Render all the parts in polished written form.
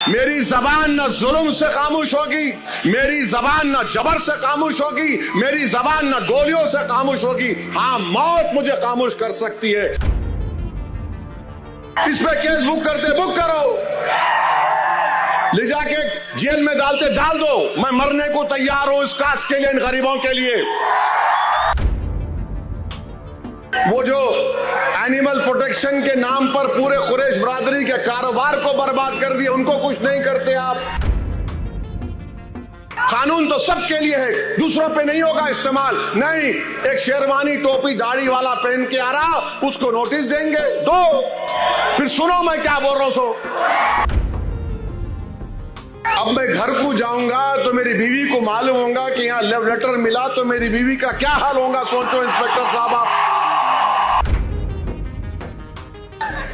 मेरी जबान न जुल्म से खामोश होगी, मेरी जबान न जबर से खामोश होगी, मेरी जबान न गोलियों से खामोश होगी। हाँ, मौत मुझे खामोश कर सकती है। इस पे केस बुक करते बुक करो, ले जाके जेल में डालते डाल दो। मैं मरने को तैयार हूं इस कास्ट के लिए, इन गरीबों के लिए। वो जो एनिमल प्रोटेक्शन के नाम पर पूरे कुरैश बरादरी के कारोबार को बर्बाद कर दिए, उनको कुछ नहीं करते आप। कानून तो सबके लिए है, दूसरों पे नहीं होगा इस्तेमाल। नहीं, एक शेरवानी टोपी दाढ़ी वाला पहन के आ रहा, उसको नोटिस देंगे, दो। फिर सुनो मैं क्या बोल रहा हूं। अब मैं घर को जाऊंगा तो मेरी बीवी को मालूम होगा कि यहाँ लव लेटर मिला, तो मेरी बीवी का क्या हाल होगा। सोचो इंस्पेक्टर साहब आप।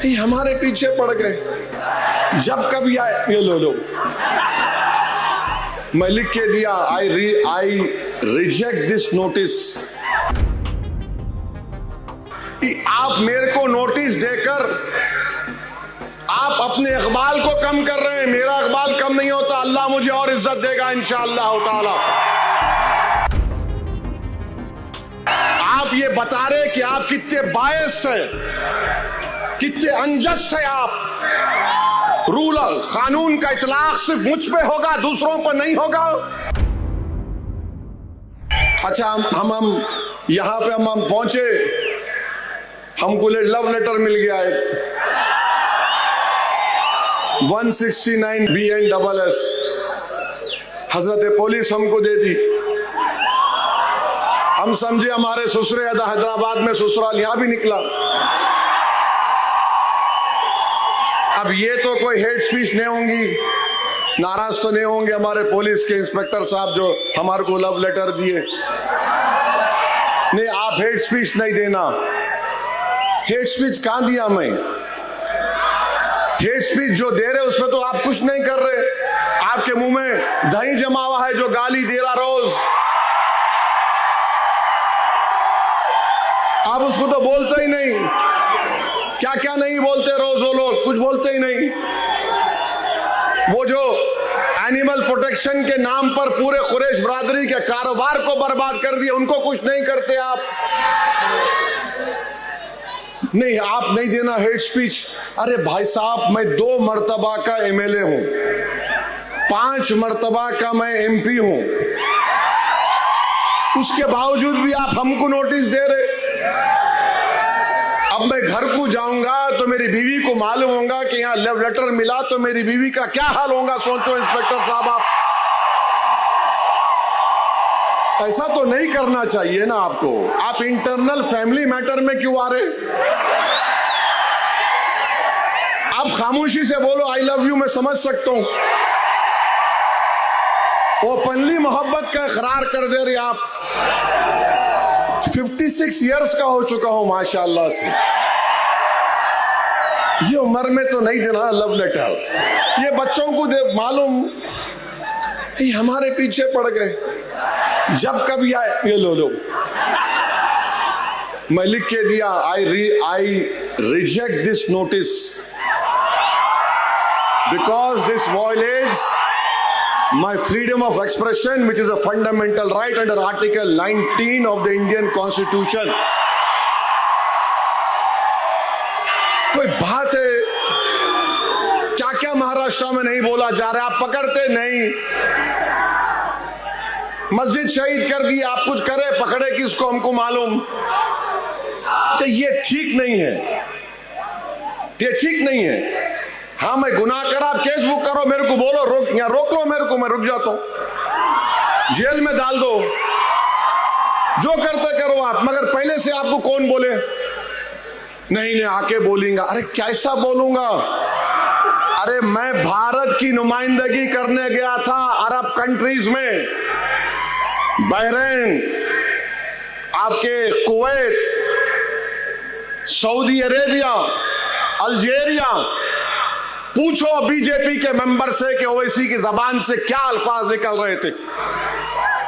हमारे पीछे पड़ गए। जब कभी आए ये लो मैं लिख के दिया, आई रिजेक्ट दिस नोटिस। आप मेरे को नोटिस देकर आप अपने इकबाल को कम कर रहे हैं। मेरा इकबाल कम नहीं होता, अल्लाह मुझे और इज्जत देगा इंशाअल्लाह ताला। आप ये बता रहे कि आप कितने बायस्ड हैं, कितने अनजस्ट है आप। रूल कानून का इतलाक सिर्फ मुझ पे होगा, दूसरों पर नहीं होगा। अच्छा, हम यहां पे हम पहुंचे, हमको लव लेटर मिल गया है 169 BNSS। हजरत पुलिस हमको दे दी। हम समझे हमारे ससुरे हैदराबाद में ससुराल यहां भी निकला। अब ये तो कोई हेट स्पीच नहीं होंगी, नाराज तो नहीं होंगे हमारे पुलिस के इंस्पेक्टर साहब जो हमारे को लव लेटर दिए। नहीं, आप हेट स्पीच नहीं देना। हेट स्पीच कहां दिया मैं? हेट स्पीच जो दे रहे उसमें तो आप कुछ नहीं कर रहे। आपके मुंह में दही जमा हुआ है जो गाली दे रहा रोज, आप उसको तो बोलते ही नहीं। क्या क्या नहीं बोलते रोज वो लोग, कुछ बोलते ही नहीं। वो जो एनिमल प्रोटेक्शन के नाम पर पूरे कुरैश बरादरी के कारोबार को बर्बाद कर दिए, उनको कुछ नहीं करते आप। नहीं, आप नहीं देना हेट स्पीच। अरे भाई साहब, मैं 2 मर्तबा का MLA हूं, 5 मर्तबा का मैं MP हूं, उसके बावजूद भी आप हमको नोटिस दे रहे। अब मैं घर को जाऊंगा तो मेरी बीवी को मालूम होगा कि यहाँ लव लेटर मिला, तो मेरी बीवी का क्या हाल होगा। सोचो इंस्पेक्टर साहब आप। ऐसा तो नहीं करना चाहिए ना आपको। आप इंटरनल फैमिली मैटर में क्यों आ रहे? आप खामोशी से बोलो आई लव यू, मैं समझ सकता हूं। ओपनली मोहब्बत का इकरार कर दे रहे आप। 56 इयर्स का हो चुका हूं माशाअल्लाह से। ये उम्र में तो नहीं देना लव लेटर। ये बच्चों को दे मालूम, हमारे पीछे पड़ गए। जब कभी आए ये लो मैं लिख के दिया, I reject this notice because this violets my freedom of expression, which is a fundamental right under Article 19 of the Indian Constitution. कोई बात है? क्या क्या महाराष्ट्र में नहीं बोला जा रहा? आप पकड़ते नहीं। मस्जिद शहीद कर दी, आप कुछ करे, पकड़े किसको हमको मालूम। तो ये ठीक नहीं है, ये ठीक नहीं है। हाँ, मैं गुनाह करा, आप केस बुक करो, मेरे को बोलो, रोक यहाँ रोक लो मेरे को, मैं रुक जाता हूं। जेल में डाल दो, जो करते करो आप, मगर पहले से आपको कौन बोले? नहीं आके बोलेंगा। अरे कैसा बोलूंगा? अरे मैं भारत की नुमाइंदगी करने गया था अरब कंट्रीज में, बहरीन, आपके कुवैत, सऊदी अरेबिया, अल्जीरिया। पूछो बीजेपी के मेंबर से कि ओवैसी की जबान से क्या अल्फाज निकल रहे थे।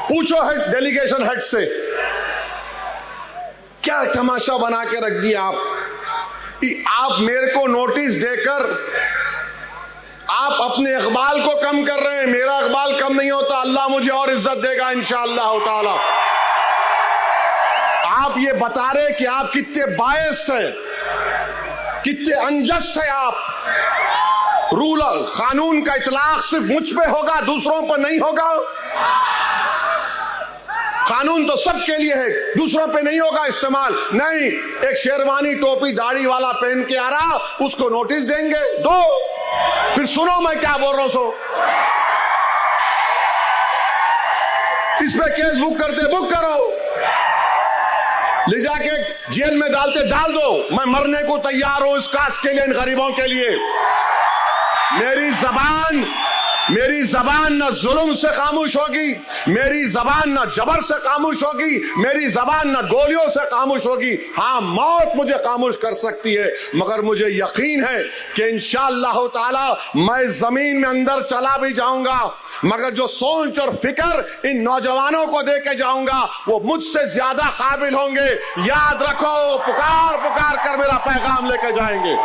पूछो हेड डेलीगेशन हेड से, क्या तमाशा बना के रख दिया आप। मेरे को नोटिस देकर आप अपने इकबाल को कम कर रहे हैं, मेरा इकबाल कम नहीं होता, अल्लाह मुझे और इज्जत देगा इंशाअल्लाह ताला। आप ये बता रहे कि आप कितने बायस्ड हैं, कितने अनजस्ट है आप। रूल कानून का इतलाक सिर्फ मुझ पे होगा, दूसरों पर नहीं होगा। कानून तो सबके लिए है, दूसरों पे नहीं होगा इस्तेमाल। नहीं, एक शेरवानी टोपी दाढ़ी वाला पहन के आ रहा, उसको नोटिस देंगे, दो। फिर सुनो मैं क्या बोल रहा हूं। इस पे केस बुक करते बुक करो, ले जाके जेल में डालते डाल दो। मैं मरने को तैयार हूं इस कास्ट के लिए, इन गरीबों के लिए। मेरी जबान न जुल्म से खामोश होगी, मेरी जबान न जबर से खामोश होगी, मेरी जबान न गोलियों से खामोश होगी। हाँ, मौत मुझे खामोश कर सकती है, मगर मुझे यकीन है कि इंशाअल्लाह ताला मैं जमीन में अंदर चला भी जाऊंगा, मगर जो सोच और फिक्र इन नौजवानों को दे के जाऊंगा वो मुझसे ज्यादा काबिल होंगे। याद रखो, पुकार पुकार कर मेरा पैगाम लेके जाएंगे।